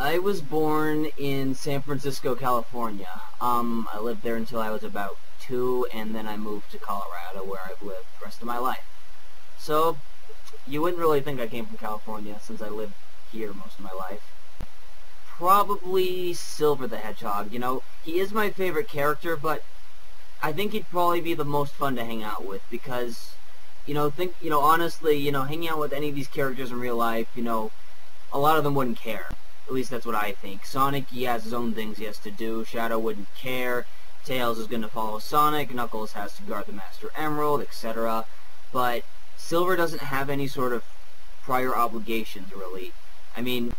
I was born in San Francisco, California. I lived there until I was about 2, and then I moved to Colorado, where I've lived the rest of my life. So, you wouldn't really think I came from California, since I lived here most of my life. Probably Silver the Hedgehog. You know, he is my favorite character, but I think he'd probably be the most fun to hang out with, because, honestly, hanging out with any of these characters in real life, a lot of them wouldn't care. At least that's what I think. Sonic, he has his own things he has to do. Shadow wouldn't care. Tails is going to follow Sonic. Knuckles has to guard the Master Emerald, etc. But Silver doesn't have any sort of prior obligations, really. I mean,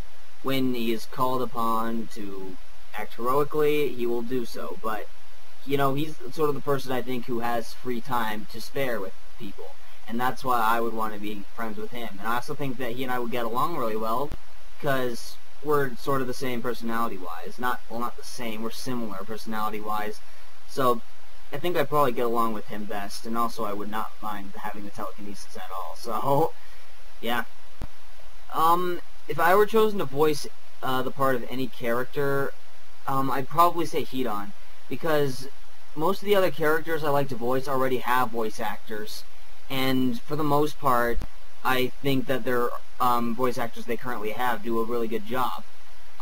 when he is called upon to act heroically, he will do so. But, he's sort of the person I think who has free time to spare with people. And that's why I would want to be friends with him. And I also think that he and I would get along really well, because we're sort of the same personality-wise. Not the same, we're similar personality-wise. So, I think I'd probably get along with him best, and also I would not mind having the telekinesis at all. So, yeah. If I were chosen to voice the part of any character, I'd probably say Hidan, because most of the other characters I like to voice already have voice actors, and for the most part, I think that their voice actors they currently have do a really good job,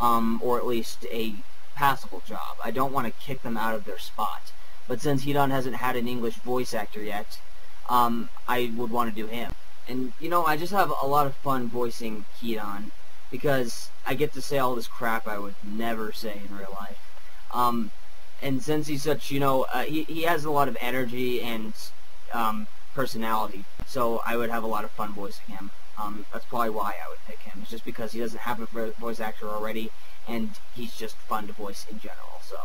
or at least a passable job. I don't want to kick them out of their spot, but since Hidan hasn't had an English voice actor yet, I would want to do him. And, I just have a lot of fun voicing Hidan, because I get to say all this crap I would never say in real life. And since he's such, he has a lot of energy and personality, so I would have a lot of fun voicing him. That's probably why I would pick him. It's just because he doesn't have a voice actor already, and he's just fun to voice in general, so.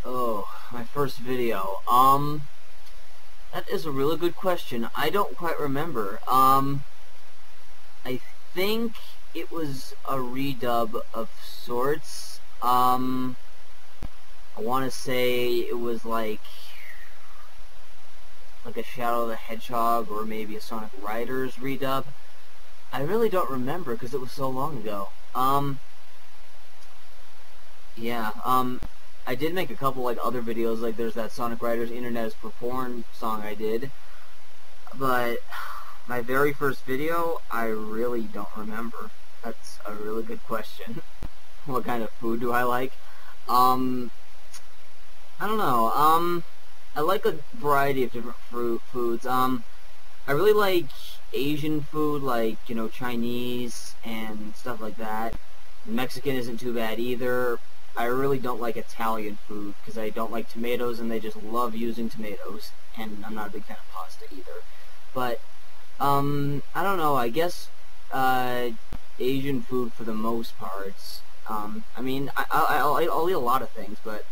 Oh, my first video. That is a really good question. I don't quite remember. I think it was a redub of sorts. I want to say it was like a Shadow the Hedgehog or maybe a Sonic Riders redub. I really don't remember because it was so long ago. I did make a couple other videos, like there's that Sonic Riders Internet is for Porn song I did, but my very first video, I really don't remember. That's a really good question. What kind of food do I like? I don't know. I like a variety of different foods. I really like Asian food, like, Chinese and stuff like that. Mexican isn't too bad either. I really don't like Italian food, because I don't like tomatoes, and they just love using tomatoes, and I'm not a big fan of pasta either. But, I don't know, I guess, Asian food for the most parts. I mean, I'll eat a lot of things, but,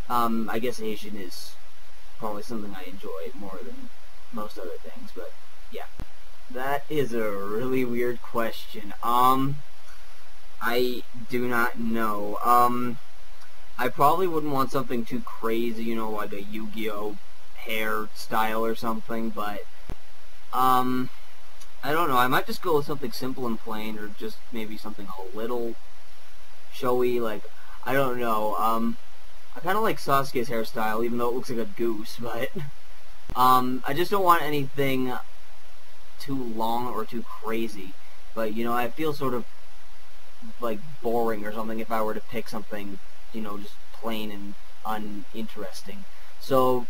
I guess Asian is probably something I enjoy more than most other things, but, yeah. That is a really weird question. I do not know. I probably wouldn't want something too crazy, like a Yu-Gi-Oh! Hairstyle or something, but, I don't know, I might just go with something simple and plain, or just maybe something a little showy, like, I don't know, I kinda like Sasuke's hairstyle, even though it looks like a goose, but, I just don't want anything too long or too crazy, but, I feel sort of boring or something if I were to pick something, just plain and uninteresting. So,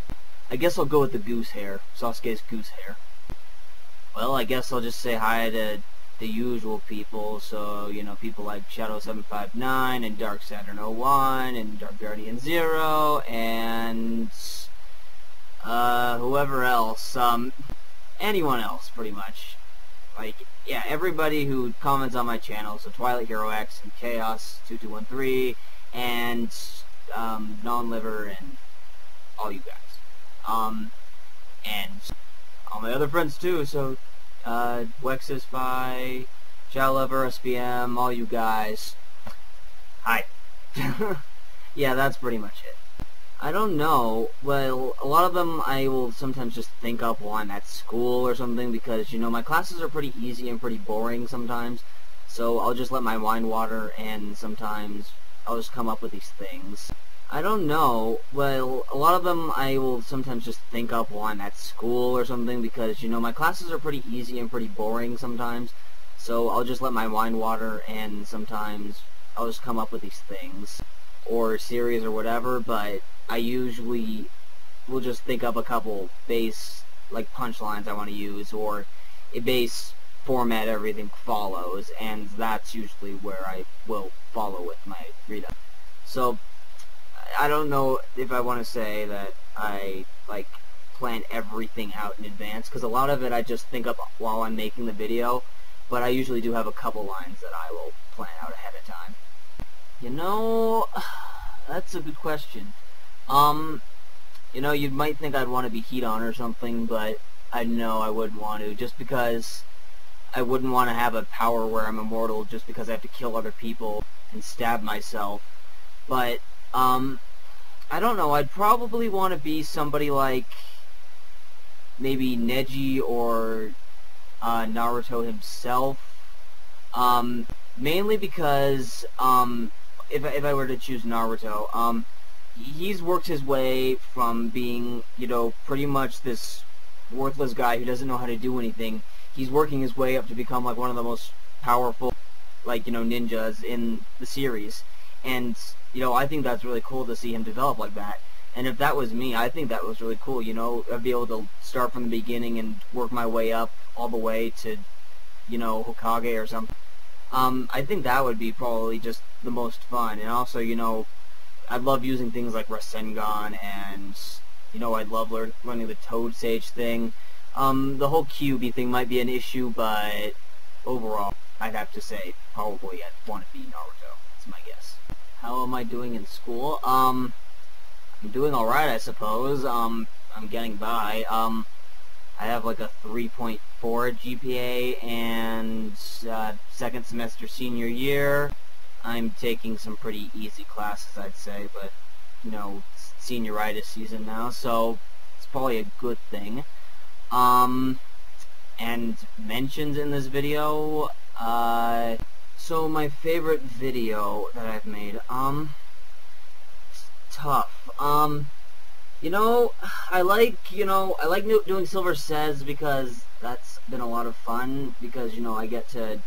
I guess I'll go with the goose hair, Sasuke's goose hair. Well, I guess I'll just say hi to the usual people, so, people like Shadow759, and Dark Saturn01, and Dark Guardian 0, and, whoever else, anyone else, pretty much. Yeah, everybody who comments on my channel, so Twilight Hero X, and Chaos2213, and, Non-Liver, and all you guys. And all my other friends too, so, Wexus5, Shalllover, SPM, all you guys. Hi. Yeah, that's pretty much it. I don't know. Well, a lot of them I will sometimes just think up while I'm at school or something, because, my classes are pretty easy and pretty boring sometimes. So I'll just let my mind wander, and sometimes I'll just come up with these things. I don't know. Well, a lot of them I will sometimes just think up while I'm at school or something, because, you know, my classes are pretty easy and pretty boring sometimes. So I'll just let my mind wander, and sometimes I'll just come up with these things, or series or whatever, but I usually will just think up a couple base, like, punchlines I want to use, or a base format everything follows, and that's usually where I will follow with my read-up. So, I don't know if I want to say that I, like, plan everything out in advance, because a lot of it I just think up while I'm making the video, but I usually do have a couple lines that I will plan out ahead of time. You know, that's a good question. You know, you might think I'd want to be hidan or something, but I know I wouldn't want to, just because I wouldn't want to have a power where I'm immortal just because I have to kill other people and stab myself. But, I don't know, I'd probably want to be somebody like maybe Neji or Naruto himself. Mainly because, if I were to choose Naruto, he's worked his way from being, you know, pretty much this worthless guy who doesn't know how to do anything. He's working his way up to become, like, one of the most powerful, like, you know, ninjas in the series. And, you know, I think that's really cool to see him develop like that. And if that was me, I think that was really cool, you know. I'd be able to start from the beginning and work my way up all the way to, you know, Hokage or something. I think that would be probably just the most fun. And also, you know, I love using things like Rasengan, and, you know, I love learning the Toad Sage thing. The whole QB thing might be an issue, but overall, I'd have to say probably I'd want to be Naruto. That's my guess. How am I doing in school? I'm doing alright, I suppose. I'm getting by. I have like a 3.4 GPA, and second semester senior year. I'm taking some pretty easy classes, I'd say, but, you know, it's senioritis season now, so it's probably a good thing. And mentions in this video, so my favorite video that I've made, it's tough. You know, I like doing Silver Says, because that's been a lot of fun, because, you know, I get to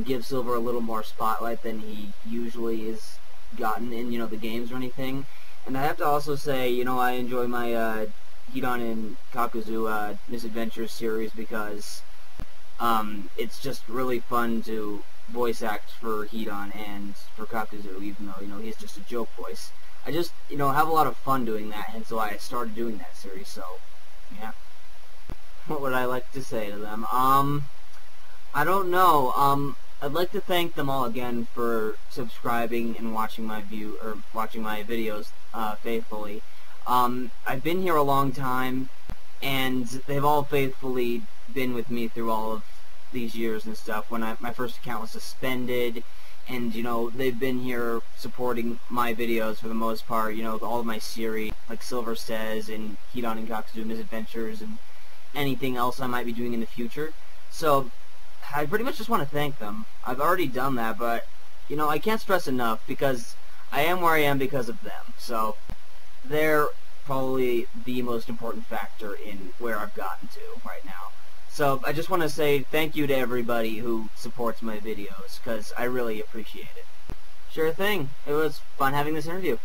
give Silver a little more spotlight than he usually is gotten in, you know, the games or anything. And I have to also say, you know, I enjoy my Hidan and Kakuzu Misadventures series, because it's just really fun to voice act for Hidan and for Kakuzu, even though, you know, he's just a joke voice. I just, you know, have a lot of fun doing that, and so I started doing that series, so, yeah. What would I like to say to them? I don't know. I'd like to thank them all again for subscribing and watching my videos faithfully. I've been here a long time, and they've all faithfully been with me through all of these years and stuff. When my first account was suspended, and, you know, they've been here supporting my videos for the most part. You know, all of my series, like Silver Says and Hidan and Kakuzu Misadventures, and anything else I might be doing in the future. So I pretty much just want to thank them. I've already done that, but, you know, I can't stress enough, because I am where I am because of them. So they're probably the most important factor in where I've gotten to right now. So I just want to say thank you to everybody who supports my videos, because I really appreciate it. Sure thing. It was fun having this interview.